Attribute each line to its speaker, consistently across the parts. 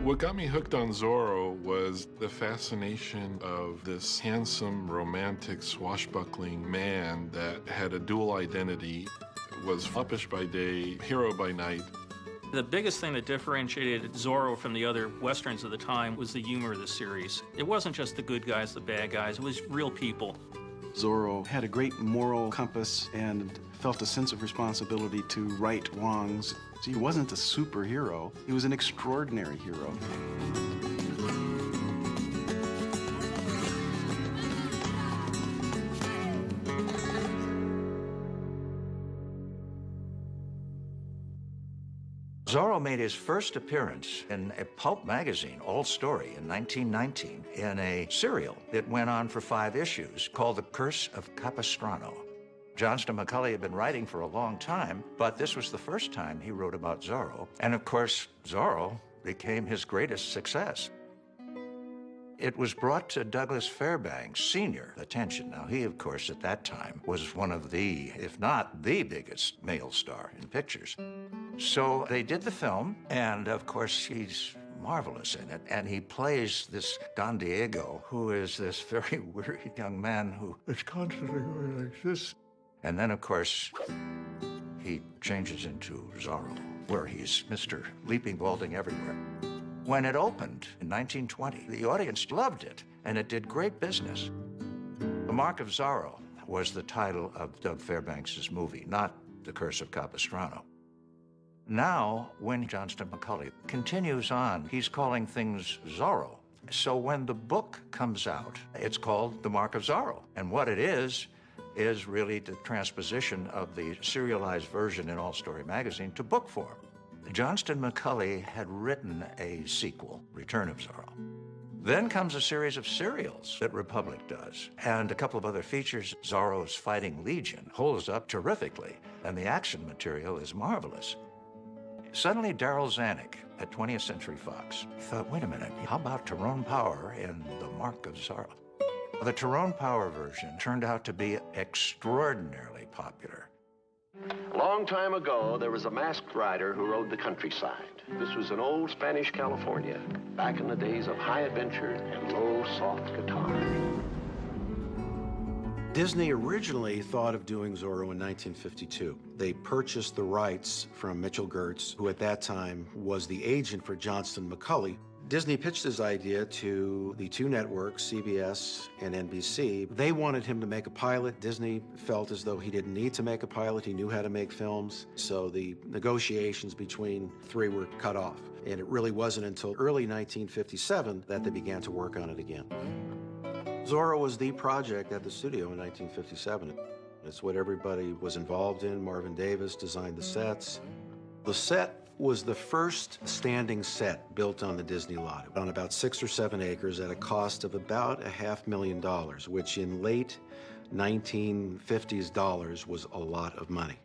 Speaker 1: What got me hooked on Zorro was the fascination of this handsome, romantic, swashbuckling man that had a dual identity, was foppish by day, hero by night.
Speaker 2: The biggest thing that differentiated Zorro from the other Westerns of the time was the humor of the series. It wasn't just the good guys, the bad guys, it was real people.
Speaker 3: Zorro had a great moral compass and felt a sense of responsibility to right wrongs. He wasn't a superhero, he was an extraordinary hero.
Speaker 4: Zorro made his first appearance in a pulp magazine, All Story, in 1919, in a serial that went on for 5 issues called The Curse of Capistrano. Johnston McCulley had been writing for a long time, but this was the first time he wrote about Zorro. And of course, Zorro became his greatest success. It was brought to Douglas Fairbanks Sr.'s attention. Now, he, of course, at that time was one of the, if not the biggest male star in pictures. So they did the film, and of course, he's marvelous in it. And he plays this Don Diego, who is this very weary young man who is constantly going like this. And then, of course, he changes into Zorro, where he's Mr. Leaping, Vaulting Everywhere. When it opened in 1920, the audience loved it, and it did great business. The Mark of Zorro was the title of Doug Fairbanks' movie, not The Curse of Capistrano. Now, when Johnston McCulley continues on, he's calling things Zorro. So when the book comes out, it's called The Mark of Zorro. And what it is really the transposition of the serialized version in All Story magazine to book form. Johnston McCulley had written a sequel, Return of Zorro. Then comes a series of serials that Republic does, and a couple of other features. Zorro's Fighting Legion holds up terrifically, and the action material is marvelous. Suddenly, Darryl Zanuck at 20th Century Fox thought, wait a minute, how about Tyrone Power in The Mark of Zorro? The Tyrone Power version turned out to be extraordinarily popular.
Speaker 5: A long time ago, there was a masked rider who rode the countryside. This was in old Spanish California, back in the days of high adventure and low, soft guitars.
Speaker 3: Disney originally thought of doing Zorro in 1952. They purchased the rights from Mitchell Gertz, who at that time was the agent for Johnston McCulley. Disney pitched his idea to the 2 networks, CBS and NBC. They wanted him to make a pilot. Disney felt as though he didn't need to make a pilot. He knew how to make films. So the negotiations between 3 were cut off. And it really wasn't until early 1957 that they began to work on it again. Zorro was the project at the studio in 1957. It's what everybody was involved in. Marvin Davis designed the sets. The set was the first standing set built on the Disney lot on about 6 or 7 acres at a cost of about $500,000, which in late 1950s dollars was a lot of money.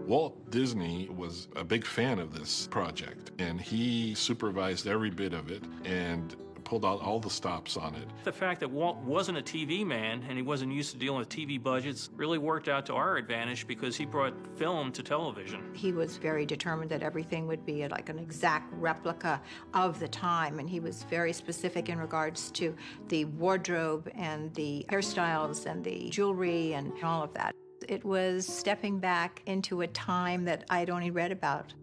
Speaker 1: Walt Disney was a big fan of this project, and he supervised every bit of it and pulled out all the stops on it.
Speaker 2: The fact that Walt wasn't a TV man and he wasn't used to dealing with TV budgets really worked out to our advantage because he brought film to television.
Speaker 6: He was very determined that everything would be like an exact replica of the time, and he was very specific in regards to the wardrobe and the hairstyles and the jewelry and all of that. It was stepping back into a time that I'd only read about.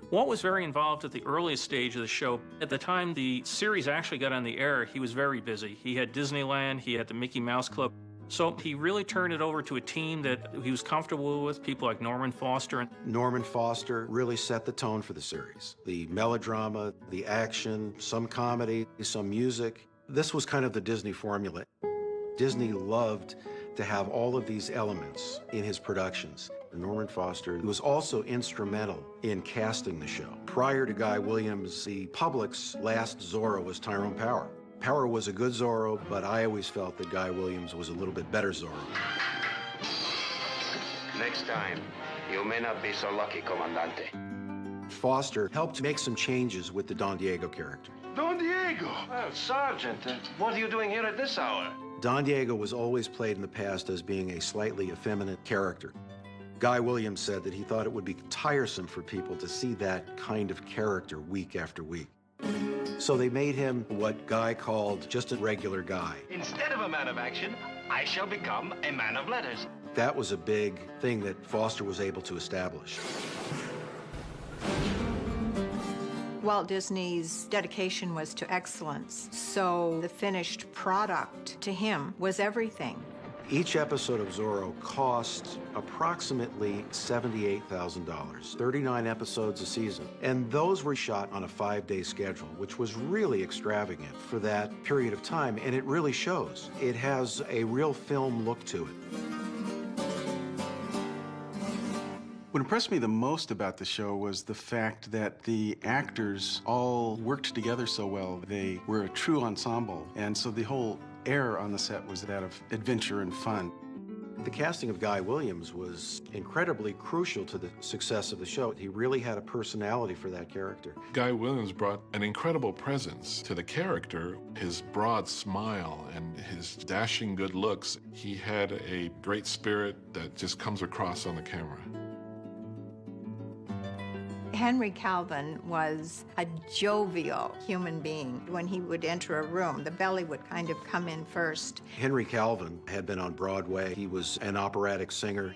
Speaker 2: Walt was very involved at the earliest stage of the show. At the time the series actually got on the air, he was very busy. He had Disneyland, he had the Mickey Mouse Club. So he really turned it over to a team that he was comfortable with, people like Norman Foster.
Speaker 3: Norman Foster really set the tone for the series. The melodrama, the action, some comedy, some music. This was kind of the Disney formula. Disney loved to have all of these elements in his productions. Norman Foster was also instrumental in casting the show. Prior to Guy Williams, the public's last Zorro was Tyrone Power. Power was a good Zorro, but I always felt that Guy Williams was a little bit better Zorro.
Speaker 7: Next time, you may not be so lucky, Comandante.
Speaker 3: Foster helped make some changes with the Don Diego character.
Speaker 7: Don Diego! Well, Sergeant, what are you doing here at this hour?
Speaker 3: Don Diego was always played in the past as being a slightly effeminate character. Guy Williams said that he thought it would be tiresome for people to see that kind of character week after week. So they made him what Guy called just a regular guy.
Speaker 7: Instead of a man of action, I shall become a man of letters.
Speaker 3: That was a big thing that Foster was able to establish.
Speaker 6: Walt Disney's dedication was to excellence, so the finished product to him was everything.
Speaker 3: Each episode of Zorro cost approximately $78,000, 39 episodes a season. And those were shot on a 5-day schedule, which was really extravagant for that period of time, and it really shows. It has a real film look to it.
Speaker 8: What impressed me the most about the show was the fact that the actors all worked together so well. They were a true ensemble, and so the whole air on the set was that of adventure and fun.
Speaker 3: The casting of Guy Williams was incredibly crucial to the success of the show. He really had a personality for that character.
Speaker 1: Guy Williams brought an incredible presence to the character. His broad smile and his dashing good looks. He had a great spirit that just comes across on the camera.
Speaker 6: Henry Calvin was a jovial human being. When he would enter a room, the belly would kind of come in first.
Speaker 3: Henry Calvin had been on Broadway. He was an operatic singer,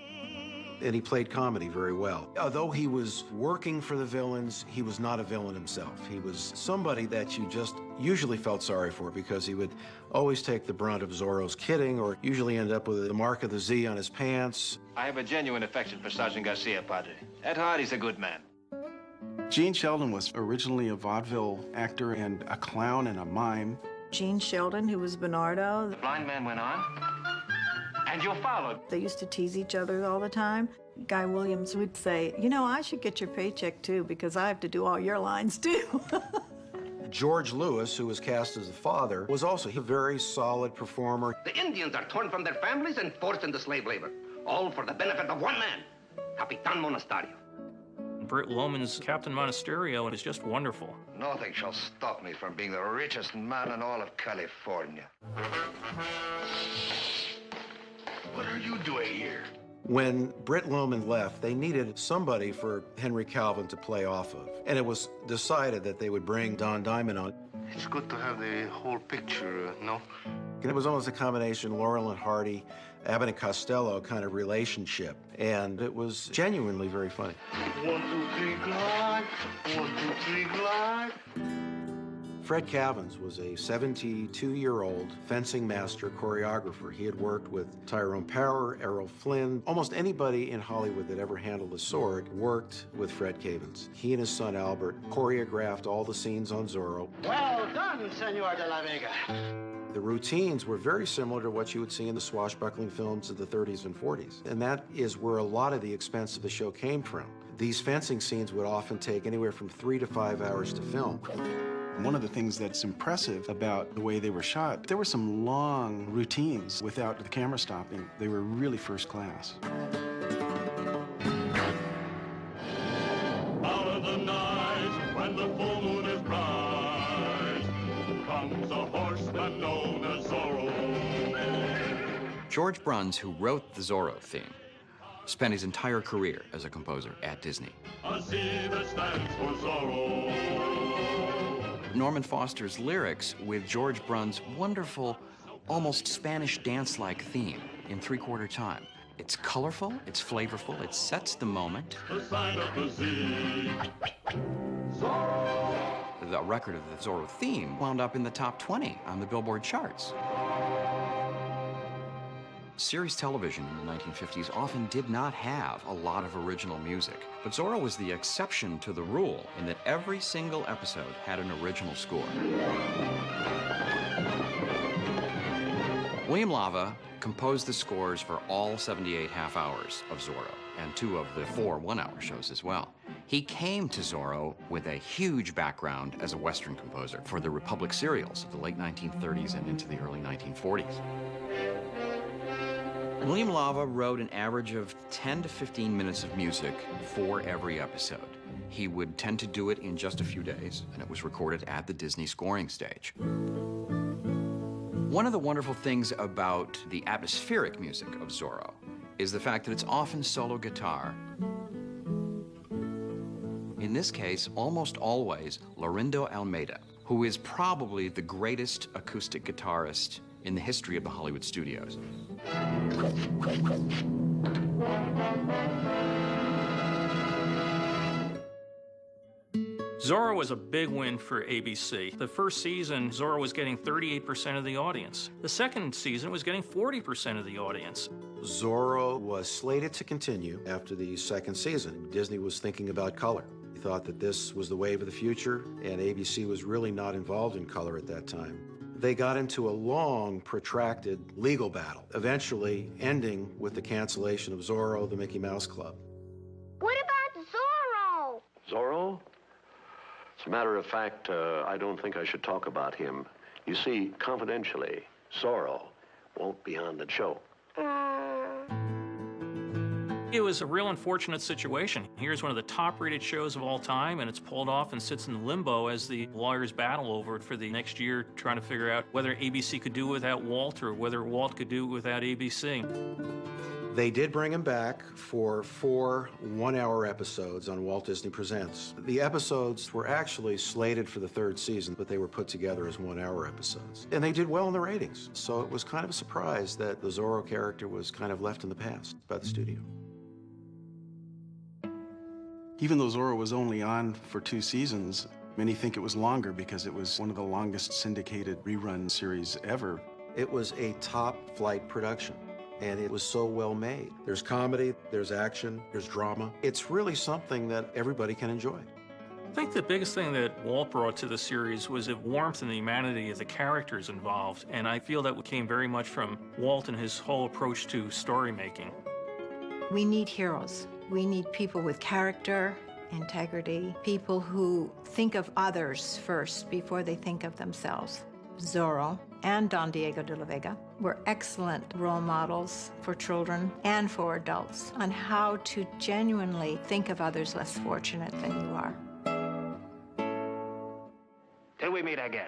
Speaker 3: and he played comedy very well. Although he was working for the villains, he was not a villain himself. He was somebody that you just usually felt sorry for because he would always take the brunt of Zorro's kidding or usually end up with the mark of the Z on his pants.
Speaker 7: I have a genuine affection for Sergeant Garcia, Padre. At heart, he's a good man.
Speaker 8: Gene Sheldon was originally a vaudeville actor and a clown and a mime.
Speaker 9: Gene Sheldon, who was Bernardo.
Speaker 7: The blind man went on, and you followed.
Speaker 9: They used to tease each other all the time. Guy Williams would say, you know, I should get your paycheck too because I have to do all your lines too.
Speaker 3: George Lewis, who was cast as the father, was also a very solid performer.
Speaker 10: The Indians are torn from their families and forced into slave labor, all for the benefit of one man, Capitan Monasterio.
Speaker 2: Britt Loman's Captain Monasterio is just wonderful.
Speaker 10: Nothing shall stop me from being the richest man in all of California.
Speaker 5: What are you doing here?
Speaker 3: When Britt Loman left, they needed somebody for Henry Calvin to play off of. And it was decided that they would bring Don Diamond on.
Speaker 5: It's good to have the whole picture, no?
Speaker 3: And it was almost a combination Laurel and Hardy, Abbott and Costello kind of relationship. And it was genuinely very funny.
Speaker 5: 1, 2, 3, glide. 1, 2, 3, glide.
Speaker 3: Fred Cavins was a 72-year-old fencing master choreographer. He had worked with Tyrone Power, Errol Flynn. Almost anybody in Hollywood that ever handled a sword worked with Fred Cavins. He and his son Albert choreographed all the scenes on Zorro.
Speaker 10: Well done, Senor de la Vega.
Speaker 3: The routines were very similar to what you would see in the swashbuckling films of the 30s and 40s. And that is where a lot of the expense of the show came from. These fencing scenes would often take anywhere from 3 to 5 hours to film.
Speaker 8: One of the things that's impressive about the way they were shot, there were some long routines without the camera stopping. They were really first class.
Speaker 11: Out of the night, when the full moon is bright, comes a horseman known as Zorro.
Speaker 12: George Bruns, who wrote the Zorro theme, spent his entire career as a composer at Disney.
Speaker 11: A Z that stands for Zorro.
Speaker 12: Norman Foster's lyrics with George Bruns' wonderful, almost Spanish dance-like theme in 3/4 time. It's colorful, it's flavorful, it sets the moment.
Speaker 11: The sign of the Z. Zorro.
Speaker 12: The record of the Zorro theme wound up in the top 20 on the Billboard charts. Series television in the 1950s often did not have a lot of original music, but Zorro was the exception to the rule in that every single episode had an original score. William Lava composed the scores for all 78 half hours of Zorro, and 2 of the 4 one-hour shows as well. He came to Zorro with a huge background as a Western composer for the Republic serials of the late 1930s and into the early 1940s. William Lava wrote an average of 10 to 15 minutes of music for every episode. He would tend to do it in just a few days, and it was recorded at the Disney scoring stage. One of the wonderful things about the atmospheric music of Zorro is the fact that it's often solo guitar. In this case, almost always, Laurindo Almeida, who is probably the greatest acoustic guitarist in the history of the Hollywood studios.
Speaker 2: Zorro was a big win for ABC. The first season, Zorro was getting 38% of the audience. The second season was getting 40% of the audience.
Speaker 3: Zorro was slated to continue after the second season. Disney was thinking about color. He thought that this was the wave of the future, and ABC was really not involved in color at that time. They got into a long, protracted legal battle, eventually ending with the cancellation of Zorro, the Mickey Mouse Club.
Speaker 13: What about Zorro?
Speaker 5: Zorro? As a matter of fact, I don't think I should talk about him. You see, confidentially, Zorro won't be on the show.
Speaker 2: It was a real unfortunate situation. Here's one of the top-rated shows of all time, and it's pulled off and sits in limbo as the lawyers battle over it for the next year, trying to figure out whether ABC could do it without Walt or whether Walt could do it without ABC.
Speaker 3: They did bring him back for 4 one-hour episodes on Walt Disney Presents. The episodes were actually slated for the third season, but they were put together as one-hour episodes. And they did well in the ratings, so it was kind of a surprise that the Zorro character was kind of left in the past by the studio.
Speaker 8: Even though Zorro was only on for 2 seasons, many think it was longer because it was one of the longest syndicated rerun series ever.
Speaker 3: It was a top-flight production, and it was so well made. There's comedy, there's action, there's drama. It's really something that everybody can enjoy.
Speaker 2: I think the biggest thing that Walt brought to the series was the warmth and the humanity of the characters involved, and I feel that came very much from Walt and his whole approach to story making.
Speaker 6: We need heroes. We need people with character, integrity, people who think of others first before they think of themselves. Zorro and Don Diego de la Vega were excellent role models for children and for adults on how to genuinely think of others less fortunate than you are.
Speaker 10: Till we meet again.